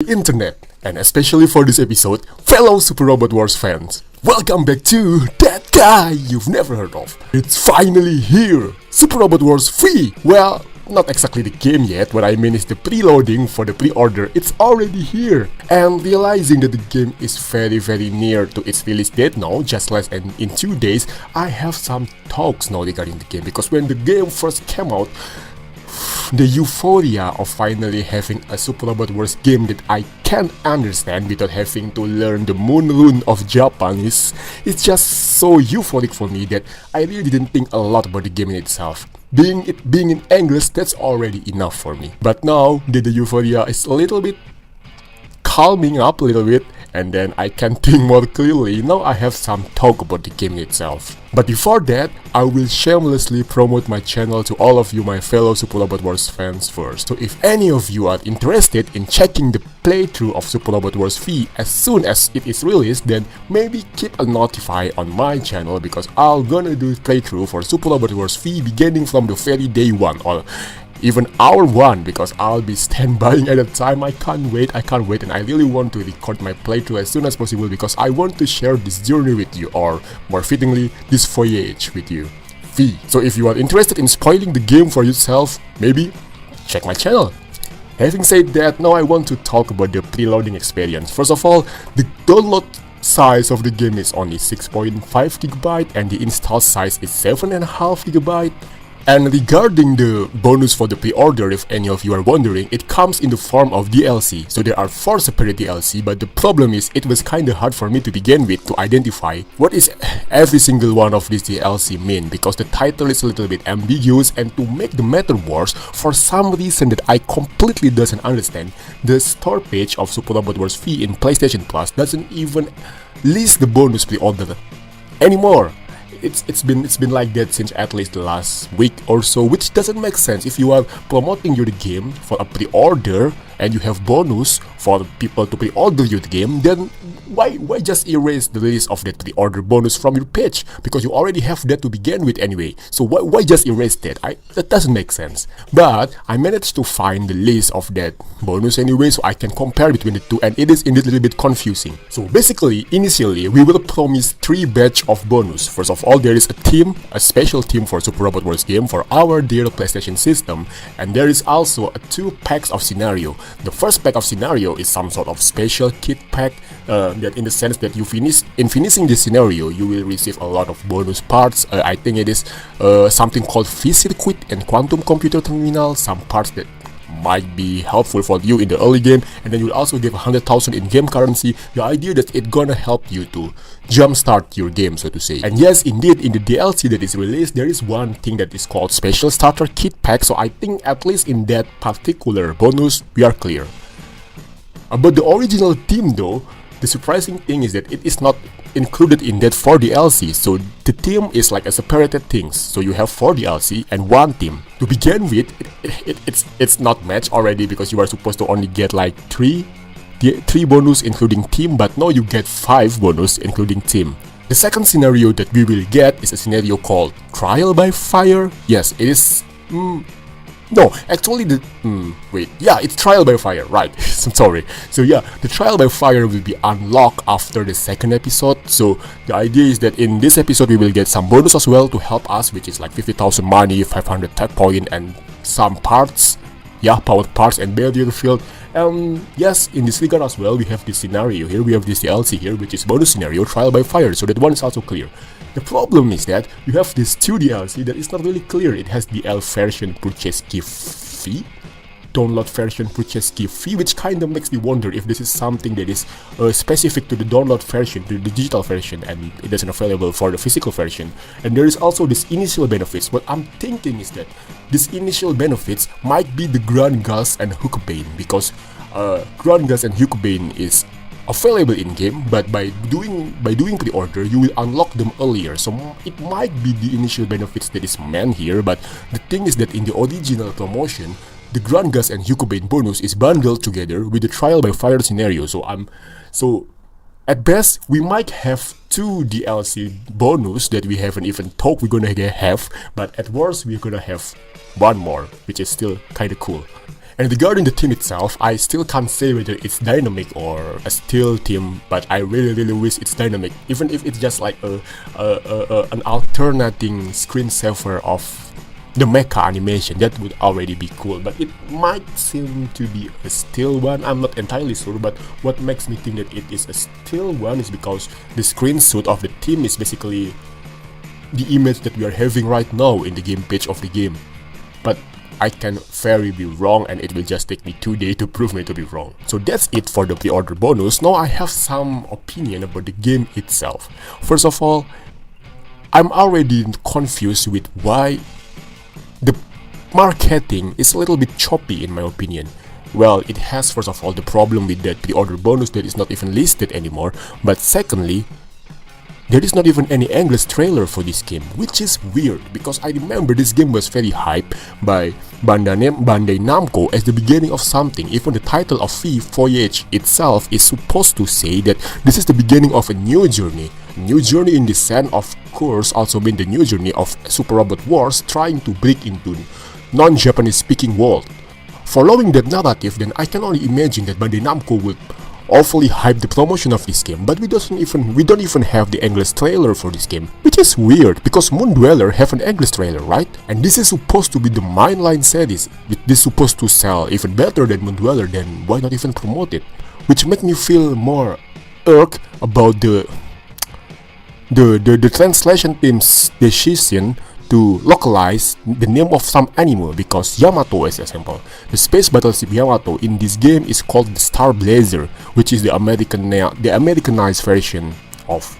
the internet, and especially for this episode, fellow Super Robot Wars fans. Welcome back to that guy you've never heard of. It's finally here! Super Robot Wars free! Well, not exactly the game yet, what I mean is the preloading for the pre-order, it's already here! And realizing that the game is very near to its release date now, just less than in 2 days, I have some talks now regarding the game, because when the game first came out, the euphoria of finally having a Super Robot Wars game that I can understand without having to learn the moon rune of Japanese is just so euphoric for me that I really didn't think a lot about the game in itself. Being in English, that's already enough for me. But now that the euphoria is a little bit calming up a little bit, and then I can think more clearly, now I have some talk about the game itself. But before that, I will shamelessly promote my channel to all of you my fellow Super Robot Wars fans first. So if any of you are interested in checking the playthrough of Super Robot Wars V as soon as it is released, then maybe keep a notify on my channel, because I'm gonna do playthrough for Super Robot Wars V beginning from the very day one, or even hour 1, because I'll be standbying at that time. I can't wait, and I really want to record my playthrough as soon as possible because I want to share this journey with you, or more fittingly, this voyage with you. V. So if you are interested in spoiling the game for yourself, maybe check my channel. Having said that, now I want to talk about the preloading experience. First of all, the download size of the game is only 6.5 GB and the install size is 7.5 GB. And regarding the bonus for the pre-order, if any of you are wondering, it comes in the form of DLC. So there are 4 separate DLC, but the problem is it was kinda hard for me to begin with to identify what is every single one of these DLC mean, because the title is a little bit ambiguous, and to make the matter worse, for some reason that I completely doesn't understand, the store page of Super Robot Wars V in PlayStation Plus doesn't even list the bonus pre-order anymore. It's been like that since at least the last week or so, which doesn't make sense. If you are promoting your game for a pre-order and you have bonus for people to pre-order your game, then why just erase the list of that pre-order bonus from your page? Because you already have that to begin with anyway. So why just erase that? That doesn't make sense. But I managed to find the list of that bonus anyway, so I can compare between the two, and it is indeed a little bit confusing. So basically, initially, we will promise 3 batch of bonus. First of all, there is a special team for Super Robot Wars game for our dear PlayStation system, and there is also 2 packs of scenario. The first pack of scenario is some sort of special kit pack, that in the sense that in finishing this scenario, you will receive a lot of bonus parts. I think it is something called V-Circuit and Quantum Computer Terminal, some parts that might be helpful for you in the early game, and then you'll also give 100,000 in-game currency. The idea that it's gonna help you to jumpstart your game, so to say. And yes, indeed, in the DLC that is released, there is one thing that is called Special Starter Kit Pack, so I think at least in that particular bonus, we are clear. About the original team though, the surprising thing is that it is not included in that 4 DLC, so the team is like a separated things. So you have 4 DLC and 1 team. To begin with, it's not matched already, because you are supposed to only get like 3 bonus including team, but now you get 5 bonus including team. The second scenario that we will get is a scenario called Trial by Fire. Yes, it is... No, actually it's Trial by Fire, right. I'm sorry. So yeah, the Trial by Fire will be unlocked after the second episode. So the idea is that in this episode we will get some bonus as well to help us, which is like 50,000 money, 500 tech point, and some parts. Yeah, powered parts and barrier field. Yes, in this regard as well, we have this scenario here, we have this DLC here, which is bonus scenario, Trial by Fire, so that one is also clear. The problem is that you have this 2 DLC that is not really clear. It has the L version purchase gift fee, download version purchase gift fee, which kind of makes me wonder if this is something that is specific to the download version, to the digital version, and it isn't available for the physical version. And there is also this initial benefits. What I'm thinking is that these initial benefits might be the Grand Gas and Hookbane, because Grand Gas and Hookbane is available in game, but by doing pre-order, you will unlock them earlier. So it might be the initial benefits that is meant here, but the thing is that in the original promotion, the Grand Gas and Hookbane bonus is bundled together with the Trial by Fire scenario. So at best, we might have 2 DLC bonus that we haven't even thought we're gonna have, but at worst, we're gonna have 1 more, which is still kinda cool. And regarding the team itself, I still can't say whether it's dynamic or a still team, but I really wish it's dynamic, even if it's just like an alternating screensaver of the mecha animation. That would already be cool, but it might seem to be a still one. I'm not entirely sure, but what makes me think that it is a still one is because the screenshot of the team is basically the image that we are having right now in the game page of the game. But I can very be wrong, and it will just take me 2 days to prove me to be wrong. So that's it for the pre-order bonus. Now I have some opinion about the game itself. First of all, I'm already confused with why the marketing is a little bit choppy in my opinion. Well, it has first of all the problem with that pre-order bonus that is not even listed anymore, but secondly, there is not even any English trailer for this game, which is weird because I remember this game was very hyped by Bandai Namco as the beginning of something. Even the title of V Voyage itself is supposed to say that this is the beginning of a new journey. New journey in the sense, of course, also mean the new journey of Super Robot Wars trying to break into non-Japanese speaking world. Following that narrative, then I can only imagine that Bandai Namco would awfully hype the promotion of this game, but we don't even have the English trailer for this game, which is weird because Moon Dweller have an English trailer, right? And this is supposed to be the mainline series. This is supposed to sell even better than Moon Dweller, then why not even promote it? Which make me feel more irked about the translation team's decision to localize the name of some animal, because Yamato, as example, the space battleship Yamato in this game is called the Star Blazer, which is the Americanized version of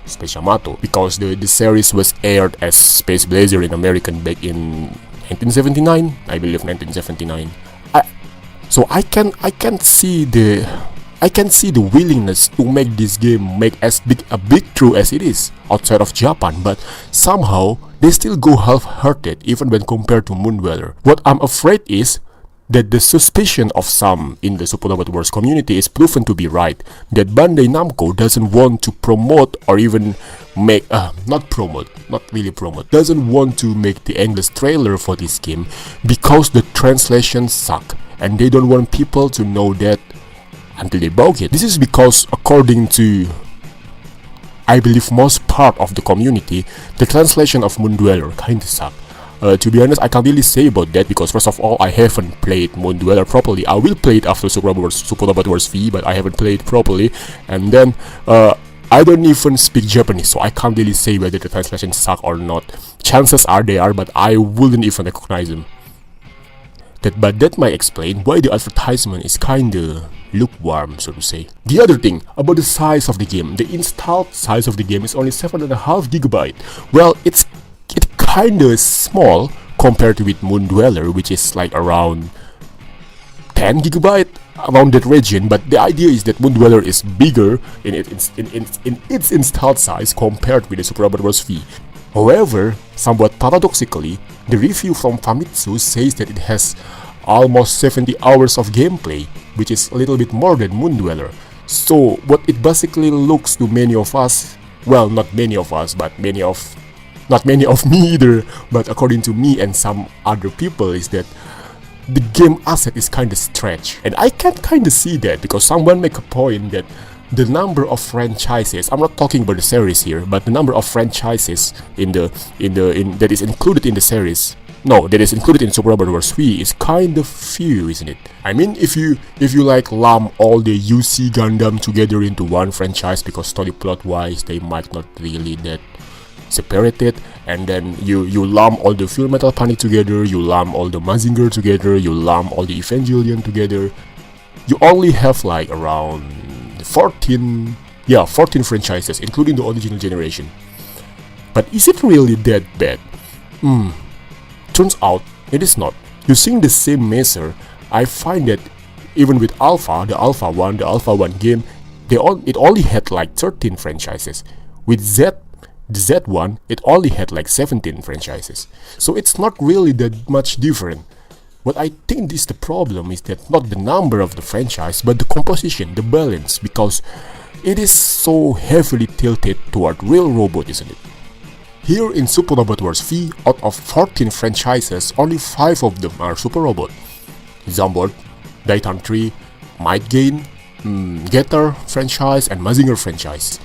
Space Yamato, because the series was aired as Space Blazer in American back in 1979, I believe 1979. So I can see the willingness to make this game make as big a breakthrough as it is outside of Japan, but somehow they still go half-hearted even when compared to Moon Dweller. What I'm afraid is that the suspicion of some in the Super Robot Wars community is proven to be right, that Bandai Namco doesn't want to promote or even make, not really promote, doesn't want to make the English trailer for this game because the translations suck, and they don't want people to know that until they bought it. This is because, according to, I believe, most part of the community, the translation of Moon Dweller kinda suck. To be honest, I can't really say about that because first of all, I haven't played Moon Dweller properly. I will play it after Super Robot Wars V, but I haven't played it properly. And then, I don't even speak Japanese, so I can't really say whether the translation suck or not. Chances are they are, but I wouldn't even recognize them. But that might explain why the advertisement is kinda lukewarm, so to say. The other thing about the size of the game, the installed size of the game is only 7.5 GB. Well, it's kinda small compared to with Moon Dweller, which is like around 10 GB, around that region. But the idea is that Moon Dweller is bigger in its installed size compared with the Super Robot Wars V. However, somewhat paradoxically, the review from Famitsu says that it has almost 70 hours of gameplay, which is a little bit more than Moon Dweller. So what it basically looks to many of us, well, not many of us, but not many of me either, but according to me and some other people, is that the game asset is kinda stretched. And I can kinda see that because someone make a point that the number of franchises, I'm not talking about the series here, but the number of franchises that is included in the series, no, that is included in Super Robot Wars V is kind of few, isn't it? I mean, if you like lump all the UC Gundam together into one franchise, because story plot wise they might not really that separated, and then you lump all the Full Metal Panic together, you lump all the Mazinger together, you lump all the Evangelion together, you only have like around 14 franchises, including the original generation. But is it really that bad? Turns out it is not. Using the same measure, I find that even with the Alpha 1 game, it only had like 13 franchises. With the Z1, it only had like 17 franchises. So it's not really that much different. What I think is the problem is that not the number of the franchise, but the composition, the balance, because it is so heavily tilted toward real robot, isn't it? Here in Super Robot Wars V, out of 14 franchises, only 5 of them are Super Robot. Zambot, Daytime 3, Might Gain, Getter franchise, and Mazinger franchise.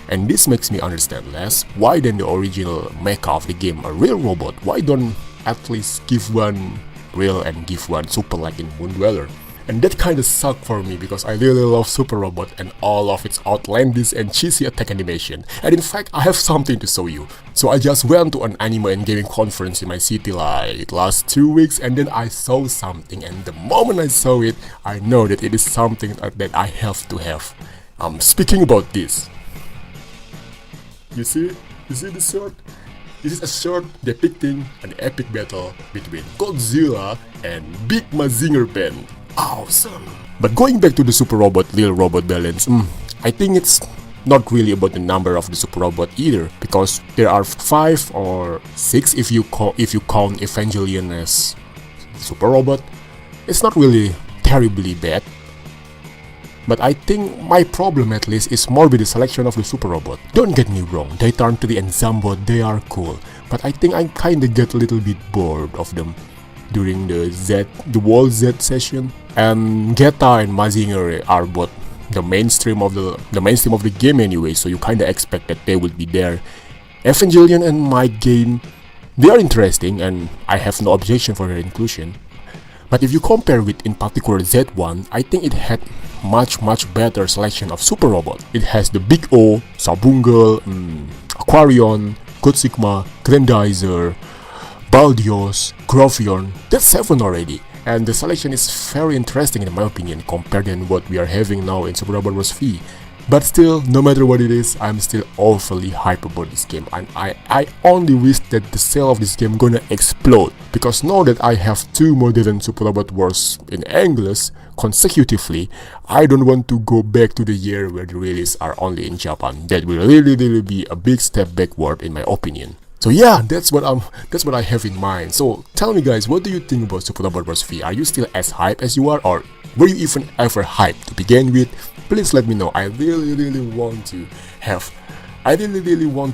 And this makes me understand less why then the original mecha of the game a real robot. Why don't at least give one real and give one super like in Moon Dweller? And that kinda sucked for me because I really love Super Robot and all of its outlandish and cheesy attack animation. And in fact, I have something to show you. So I just went to an anime and gaming conference in my city like last 2 weeks, and then I saw something, and the moment I saw it, I know that it is something that I have to have. Speaking about this. You see this shirt? This is a shirt depicting an epic battle between Godzilla and Big Mazinger Band. Awesome! But going back to the Super Robot Little Robot balance, I think it's not really about the number of the Super Robot either, because there are 5 or 6 if you count Evangelion as Super Robot. It's not really terribly bad. But I think my problem at least is more with the selection of the Super Robot. Don't get me wrong, Daytime 3 and Zambot, they are cool, but I think I kinda get a little bit bored of them during the Wall Z session. And Geta and Mazinger are both the mainstream of the game anyway, so you kinda expect that they would be there. Evangelion and Might Gain, they are interesting and I have no objection for their inclusion. But if you compare with in particular Z1, I think it had much better selection of Super Robot. It has the Big O, Sabungal, Aquarion, God Sigma, Grandizer, Baldios, Grovion. That's 7 already. And the selection is very interesting in my opinion compared to what we are having now in Super Robot Wars V. But still, no matter what it is, I'm still awfully hyped about this game, and I only wish that the sale of this game gonna explode, because now that I have 2 modern Super Robot Wars in English consecutively, I don't want to go back to the year where the releases are only in Japan. That will really be a big step backward in my opinion. So yeah, that's what I have in mind. So tell me guys, what do you think about Super Robot Wars V? Are you still as hyped as you are, or were you even ever hyped to begin with? Please let me know. I really want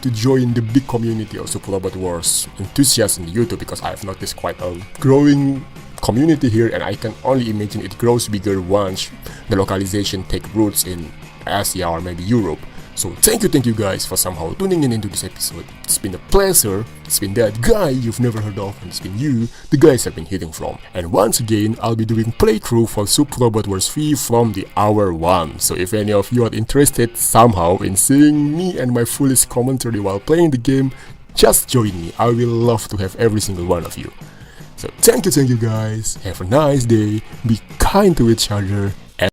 to join the big community of Super Robot Wars enthusiasts in YouTube, because I have noticed quite a growing community here, and I can only imagine it grows bigger once the localization take roots in Asia or maybe Europe. So thank you guys for somehow tuning in into this episode. It's been a pleasure. It's been that guy you've never heard of, and it's been you, the guys I've been hitting from. And once again, I'll be doing playthrough for Super Robot Wars V from the hour 1. So if any of you are interested somehow in seeing me and my foolish commentary while playing the game, just join me. I will love to have every single one of you. So thank you guys. Have a nice day. Be kind to each other.